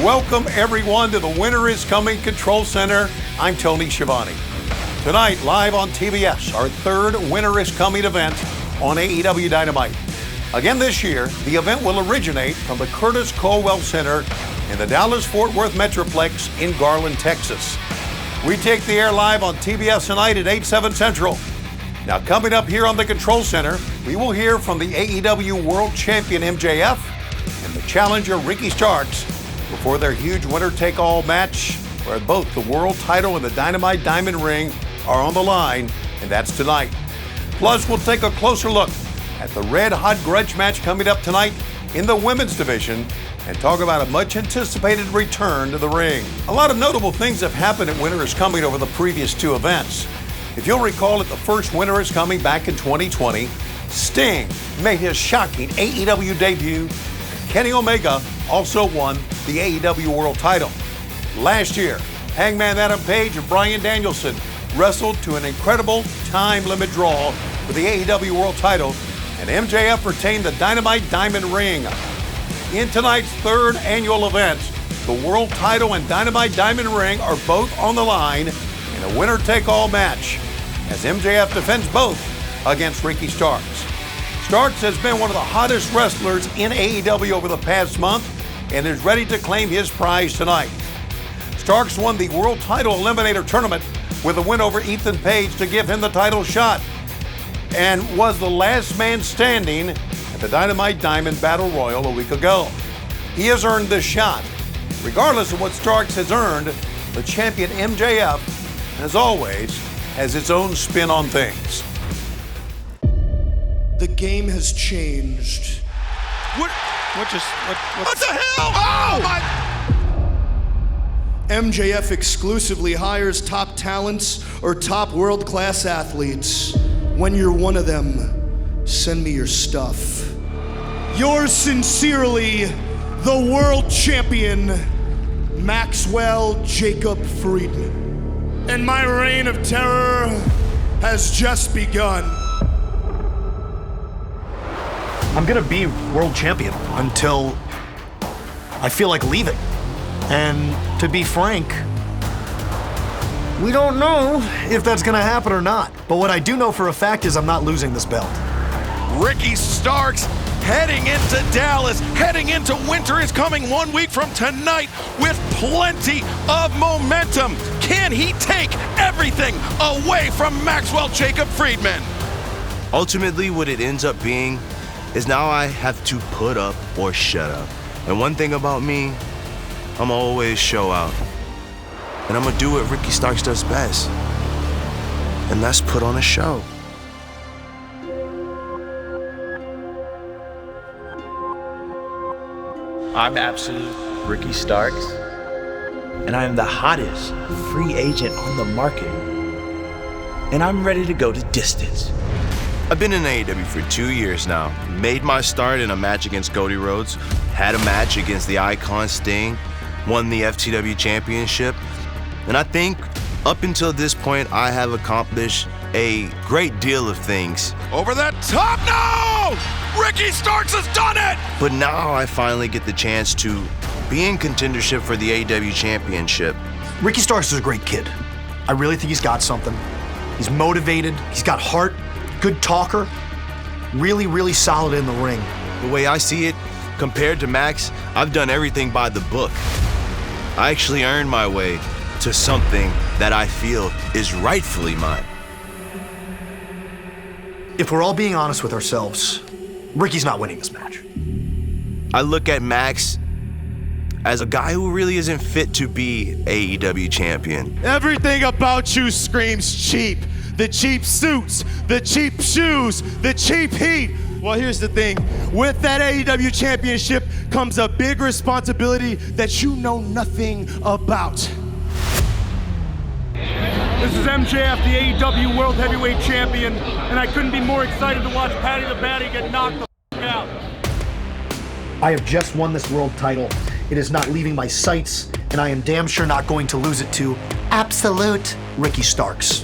Welcome everyone to the Winter is Coming Control Center. I'm Tony Schiavone. Tonight, live on TBS, our third Winter is Coming event on AEW Dynamite. Again this year, the event will originate from the Curtis Colwell Center in the Dallas-Fort Worth Metroplex in Garland, Texas. We take the air live on TBS tonight at 8/7 Central. Now coming up here on the Control Center, we will hear from the AEW World Champion MJF and the challenger Ricky Starks before their huge winner-take-all match where both the world title and the Dynamite Diamond Ring are on the line, and that's tonight. Plus, we'll take a closer look at the red-hot grudge match coming up tonight in the women's division and talk about a much-anticipated return to the ring. A lot of notable things have happened at Winter is Coming over the previous two events. If you'll recall, at the first Winter is Coming back in 2020, Sting made his shocking AEW debut. Kenny Omega also won the AEW World title. Last year, Hangman Adam Page and Bryan Danielson wrestled to an incredible time limit draw for the AEW World title, and MJF retained the Dynamite Diamond Ring. In tonight's third annual event, the World title and Dynamite Diamond Ring are both on the line in a winner-take-all match, as MJF defends both against Ricky Starks. Starks has been one of the hottest wrestlers in AEW over the past month and is ready to claim his prize tonight. Starks won the World Title Eliminator Tournament with a win over Ethan Page to give him the title shot, and was the last man standing at the Dynamite Diamond Battle Royal a week ago. He has earned this shot. Regardless of what Starks has earned, the champion MJF, as always, has its own spin on things. The game has changed. What the hell? Oh my! MJF exclusively hires top talents or top world-class athletes. When you're one of them, send me your stuff. Yours sincerely, the world champion, Maxwell Jacob Friedman. And my reign of terror has just begun. I'm gonna be world champion until I feel like leaving. And to be frank, we don't know if that's gonna happen or not. But what I do know for a fact is I'm not losing this belt. Ricky Starks heading into Dallas, heading into Winter is Coming 1 week from tonight with plenty of momentum. Can he take everything away from Maxwell Jacob Friedman? Ultimately, what it ends up being is now I have to put up or shut up. And one thing about me, I'm always show out. And I'm gonna do what Ricky Starks does best. And that's put on a show. I'm absolute Ricky Starks, and I am the hottest free agent on the market. And I'm ready to go the distance. I've been in AEW for 2 years now. Made my start in a match against Cody Rhodes, had a match against the Icon Sting, won the FTW Championship, and I think up until this point I have accomplished a great deal of things. Over the top, no! Ricky Starks has done it! But now I finally get the chance to be in contendership for the AEW Championship. Ricky Starks is a great kid. I really think he's got something. He's motivated, he's got heart, good talker, really, really solid in the ring. The way I see it, compared to Max, I've done everything by the book. I actually earned my way to something that I feel is rightfully mine. If we're all being honest with ourselves, Ricky's not winning this match. I look at Max as a guy who really isn't fit to be AEW champion. Everything about you screams cheap. The cheap suits, the cheap shoes, the cheap heat. Well, here's the thing. With that AEW championship comes a big responsibility that you know nothing about. This is MJF, the AEW World Heavyweight Champion, and I couldn't be more excited to watch Patty the Batty get knocked the f*** out. I have just won this world title. It is not leaving my sights, and I am damn sure not going to lose it to absolute Ricky Starks.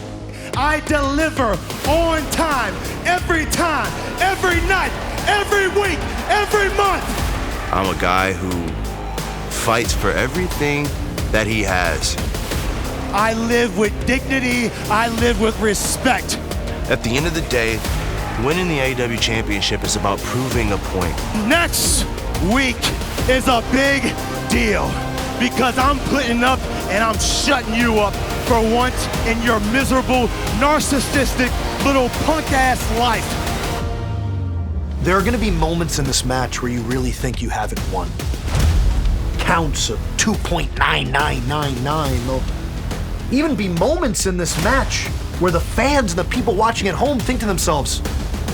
I deliver on time, every night, every week, every month. I'm a guy who fights for everything that he has. I live with dignity. I live with respect. At the end of the day, winning the AEW Championship is about proving a point. Next week is a big deal because I'm putting up and I'm shutting you up for once in your miserable, narcissistic, little punk-ass life. There are going to be moments in this match where you really think you haven't won. Counts of 2.9999. There'll even be moments in this match where the fans and the people watching at home think to themselves,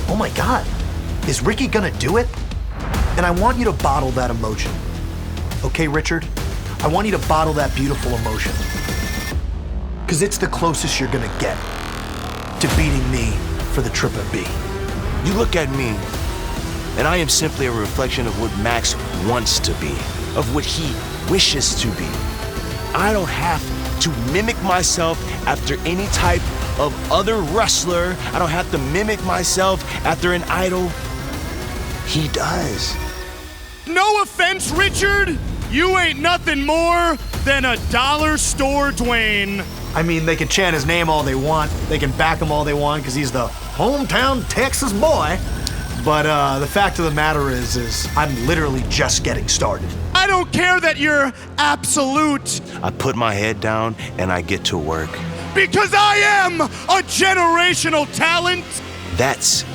oh my God, is Ricky gonna do it? And I want you to bottle that emotion. Okay, Richard? I want you to bottle that beautiful emotion. Because it's the closest you're gonna get to beating me for the Triple B. You look at me, and I am simply a reflection of what Max wants to be, of what he wishes to be. I don't have to mimic myself after any type of other wrestler. I don't have to mimic myself after an idol. He does. No offense, Richard. You ain't nothing more than a dollar store Dwayne. I mean, they can chant his name all they want. They can back him all they want because he's the hometown Texas boy. But the fact of the matter is I'm literally just getting started. I don't care that you're absolute. I put my head down and I get to work. Because I am a generational talent. That's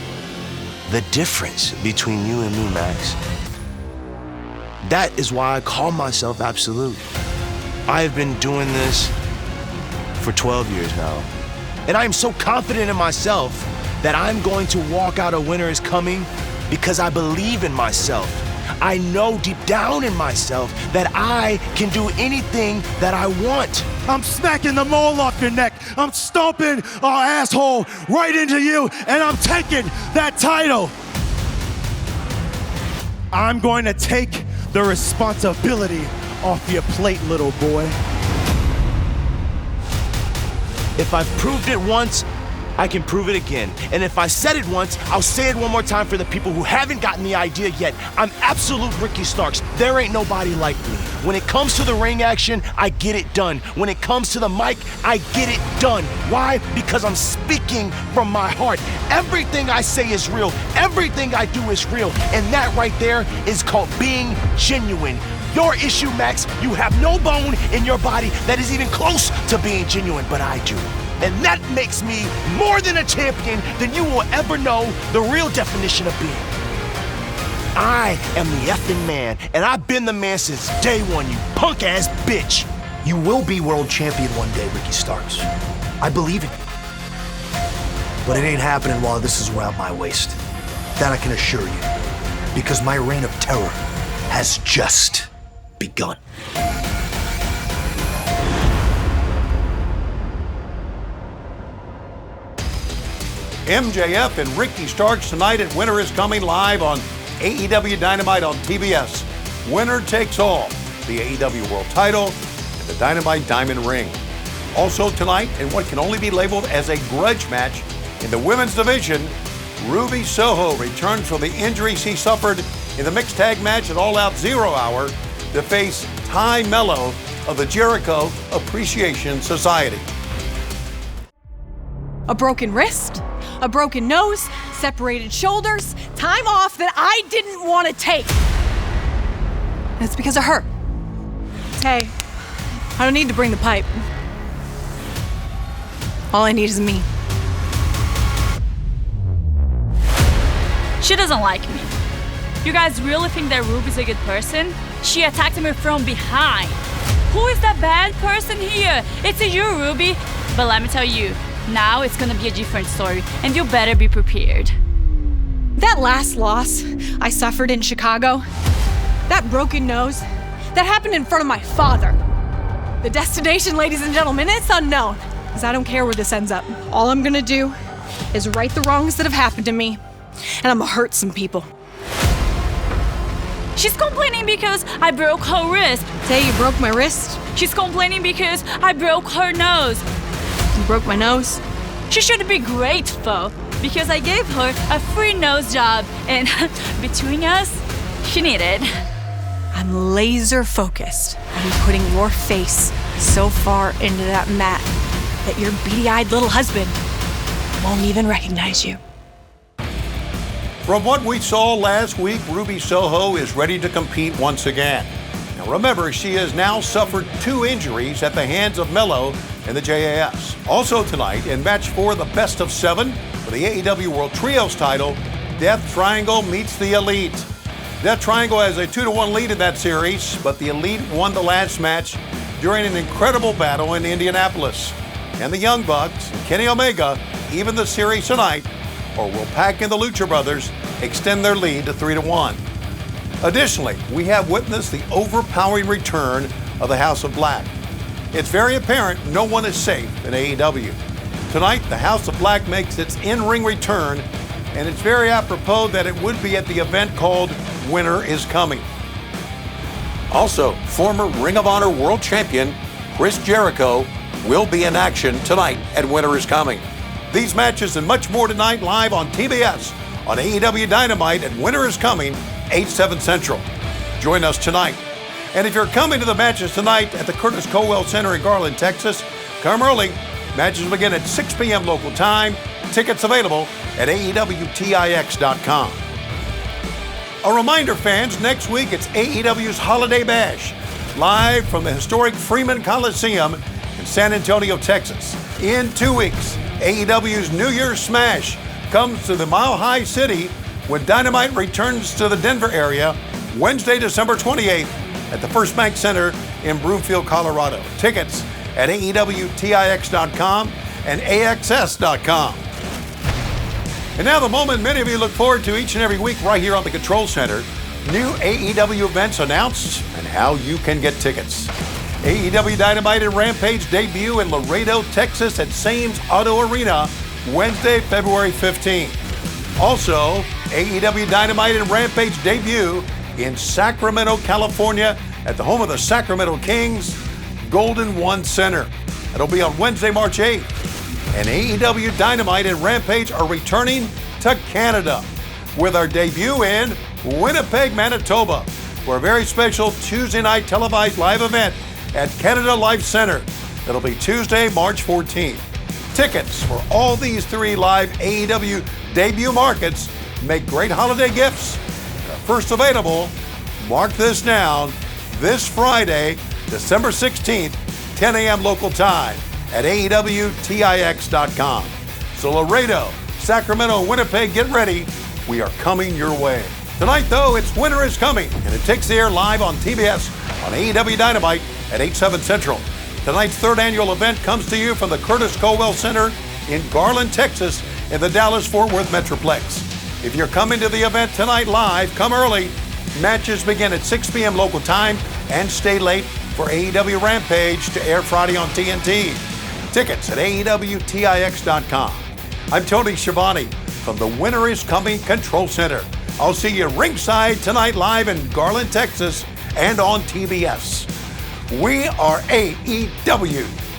the difference between you and me, Max. That is why I call myself absolute. I have been doing this for 12 years now. And I am so confident in myself that I'm going to walk out a winner is coming because I believe in myself. I know deep down in myself that I can do anything that I want. I'm smacking the mole off your neck. I'm stomping our asshole right into you, and I'm taking that title. I'm going to take the responsibility off your plate, little boy. If I've proved it once, I can prove it again. And if I said it once, I'll say it one more time for the people who haven't gotten the idea yet. I'm absolute Ricky Starks. There ain't nobody like me. When it comes to the ring action, I get it done. When it comes to the mic, I get it done. Why? Because I'm speaking from my heart. Everything I say is real. Everything I do is real. And that right there is called being genuine. Your issue, Max, you have no bone in your body that is even close to being genuine, but I do. And that makes me more than a champion than you will ever know the real definition of being. I am the effing man, and I've been the man since day one, you punk-ass bitch. You will be world champion one day, Ricky Starks. I believe it. But it ain't happening while this is around my waist. That I can assure you. Because my reign of terror has just begun. MJF and Ricky Starks tonight at Winter is Coming live on AEW Dynamite on TBS. Winner takes all, the AEW World Title and the Dynamite Diamond Ring. Also tonight, in what can only be labeled as a grudge match in the women's division, Ruby Soho returns from the injuries he suffered in the mixed tag match at All Out 0 Hour to face Ty Mello of the Jericho Appreciation Society. A broken wrist, a broken nose, separated shoulders, time off that I didn't want to take. And it's because of her. Hey, I don't need to bring the pipe. All I need is me. She doesn't like me. You guys really think that Ruby's a good person? She attacked me from behind. Who is that bad person here? It's you, Ruby. But let me tell you, now it's gonna be a different story, and you better be prepared. That last loss I suffered in Chicago, that broken nose, that happened in front of my father. The destination, ladies and gentlemen, it's unknown, because I don't care where this ends up. All I'm gonna do is right the wrongs that have happened to me, and I'm gonna hurt some people. She's complaining because I broke her wrist. Say you broke my wrist? She's complaining because I broke her nose. You broke my nose? She should be grateful because I gave her a free nose job, and between us, she needed. I'm I'm laser focused on putting your face so far into that mat that your beady-eyed little husband won't even recognize you. From what we saw last week, Ruby Soho is ready to compete once again. Now remember, she has now suffered 2 injuries at the hands of Mello and the JAS. Also tonight, in match 4 of the best of 7 for the AEW World Trios title, Death Triangle meets the Elite. Death Triangle has a 2-1 lead in that series, but the Elite won the last match during an incredible battle in Indianapolis. And the Young Bucks and Kenny Omega even the series tonight, or will Pac and the Lucha Brothers extend their lead to 3-1. Additionally, we have witnessed the overpowering return of the House of Black. It's very apparent no one is safe in AEW. Tonight, the House of Black makes its in-ring return, and it's very apropos that it would be at the event called Winter is Coming. Also, former Ring of Honor World Champion Chris Jericho will be in action tonight at Winter is Coming. These matches and much more tonight live on TBS on AEW Dynamite at Winter is Coming, 8/7 Central. Join us tonight. And if you're coming to the matches tonight at the Curtis Colwell Center in Garland, Texas, come early. Matches begin at 6 p.m. local time. Tickets available at AEWTIX.com. A reminder, fans, next week it's AEW's Holiday Bash, live from the historic Freeman Coliseum in San Antonio, Texas. In 2 weeks, AEW's New Year's Smash comes to the Mile High City when Dynamite returns to the Denver area Wednesday, December 28th at the First Bank Center in Broomfield, Colorado. Tickets at AEWTIX.com and AXS.com. And now the moment many of you look forward to each and every week right here on the Control Center. New AEW events announced and how you can get tickets. AEW Dynamite and Rampage debut in Laredo, Texas at Sames Auto Arena Wednesday, February 15th. Also, AEW Dynamite and Rampage debut in Sacramento, California at the home of the Sacramento Kings, Golden One Center. It'll be on Wednesday, March 8th. And AEW Dynamite and Rampage are returning to Canada with our debut in Winnipeg, Manitoba, for a very special Tuesday night televised live event at Canada Life Center. It'll be Tuesday, March 14th. Tickets for all these 3 live AEW debut markets make great holiday gifts. They're first available, mark this down, this Friday, December 16th, 10 a.m. local time at AEWTIX.com. So Laredo, Sacramento, and Winnipeg, get ready. We are coming your way. Tonight, though, it's Winter is Coming, and it takes the air live on TBS on AEW Dynamite at 8/7 Central. Tonight's 3rd annual event comes to you from the Curtis Colwell Center in Garland, Texas, in the Dallas-Fort Worth Metroplex. If you're coming to the event tonight live, come early. Matches begin at 6 p.m. local time, and stay late for AEW Rampage to air Friday on TNT. Tickets at AEWTIX.com. I'm Tony Schiavone from the Winter is Coming Control Center. I'll see you ringside tonight live in Garland, Texas, and on TBS. We are AEW.